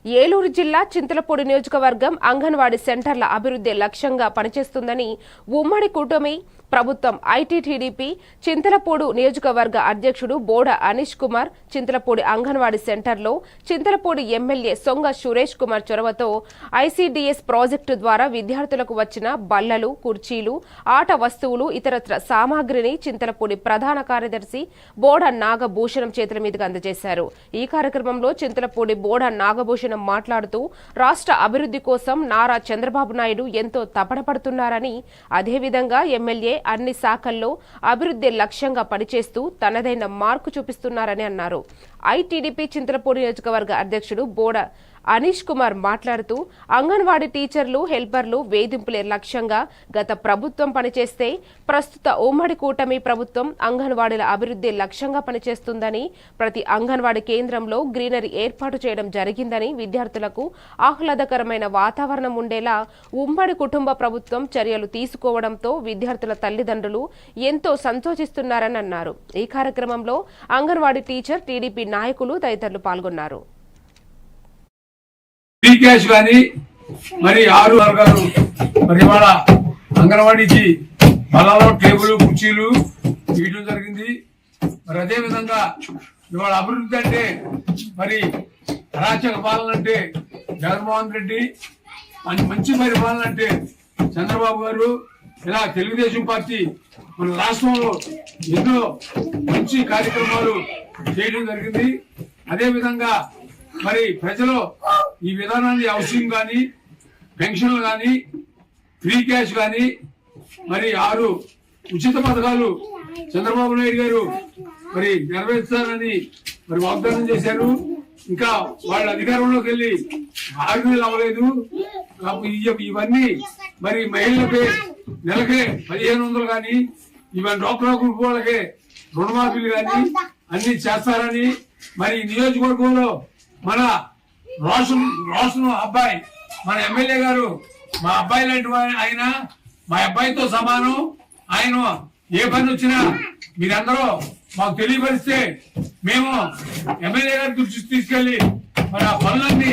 ఏలూరు జిల్లా చింతలపూడి నియోజకవర్గం అంగన్వాడీ సెంటర్ల అభివృద్ధి లక్ష్యంగా పనిచేస్తుందని ఉమ్మడి కూటమి ప్రభుత్వం ఐటీటీడీపీ చింతలపూడి నియోజకవర్గ అధ్యక్షుడు బోడ అనీష్ కుమార్ చింతలపూడి అంగన్వాడీ సెంటర్లో చింతలపూడి ఎమ్మెల్యే సొంగ సురేష్ కుమార్ చొరవతో ఐసీడీఎస్ ప్రాజెక్టు ద్వారా విద్యార్థులకు వచ్చిన బల్లలు, కుర్చీలు, ఆట వస్తువులు, ఇతరత్ర సామాగ్రిని చింతలపూడి ప్రధాన కార్యదర్శి బోడ నాగభూషణం చేతుల మీదుగా అందజేశారు. ఈ కార్యక్రమంలో చింతలపూడి బోడ నాగభూషణం మాట్లాడుతూ రాష్ట్ర అభివృద్ధి కోసం నారా చంద్రబాబు నాయుడు ఎంతో తపనపడుతున్నారని, అదేవిధంగా ఎమ్మెల్యే అన్ని శాఖల్లో అభివృద్ధి లక్ష్యంగా పనిచేస్తూ తనదైన మార్కు చూపిస్తున్నారని అన్నారు. ఐటీడీపీ చింతలపూడి నియోజకవర్గ అధ్యక్షుడు బోడ అనీష్ కుమార్ మాట్లాడుతూ అంగన్వాడీ టీచర్లు, హెల్పర్లు వేధింపులే లక్ష్యంగా గత ప్రభుత్వం పనిచేస్తే ప్రస్తుత ఉమ్మడి కూటమి ప్రభుత్వం అంగన్వాడీల అభివృద్ధి లక్ష్యంగా పనిచేస్తుందని, ప్రతి అంగన్వాడీ కేంద్రంలో గ్రీనరీ ఏర్పాటు చేయడం జరిగిందని, విద్యార్థులకు ఆహ్లాదకరమైన వాతావరణం ఉండేలా ఉమ్మడి కుటుంబ ప్రభుత్వం చర్యలు తీసుకోవడంతో విద్యార్థుల తల్లిదండ్రులు ఎంతో సంతోషిస్తున్నారని అన్నారు. ఈ కార్యక్రమంలో అంగన్వాడీ టీచర్, టీడీపీ నాయకులు తదితరులు పాల్గొన్నారు. మరి 6 వర్గాలు మరి ఇవాళ అంగన్వాడీకి బలాలో టేబుల్, కుర్చీలు ఇవ్వడం జరిగింది. మరి అదే విధంగా ఇవాళ అభివృద్ధి అంటే మరి అరాచక పాలన అంటే జగన్మోహన్ రెడ్డి, మంచి పరిపాలన అంటే చంద్రబాబు గారు, ఇలా తెలుగుదేశం పార్టీ మన రాష్ట్రంలో ఎన్నో మంచి కార్యక్రమాలు చేయడం జరిగింది. అదే విధంగా మరి ప్రజలు ఈ విధానాన్ని హౌసింగ్ కానీ, పెన్షన్లు కానీ, ఫ్రీ క్యాష్ కానీ, మరి 6 ఉచిత పథకాలు చంద్రబాబు నాయుడు గారు మరి నెరవేర్చాలని మరి వాగ్దానం చేశారు. ఇంకా వాళ్ళ అధికారంలోకి వెళ్ళి 6 నెలలు అవ్వలేదు. ఇవన్నీ మరి మహిళలకి నెలకే 1500 కానీ, ఇవన్నీ డ్వాక్రా గ్రూప్ వాళ్ళకి రుణమాఫీలు కానీ అన్ని చేస్తారని, మరి నియోజకవర్గంలో మన రోషన్ అబ్బాయి, మన ఎమ్మెల్యే గారు మా అబ్బాయి లాంటి ఆయన, మా అబ్బాయితో సమానం. ఆయన ఏ పని వచ్చినా మీరందరూ మాకు తెలియపరిస్తే మేము ఎమ్మెల్యే గారి దృష్టికి తీసుకెళ్లి మరి ఆ పనులన్నీ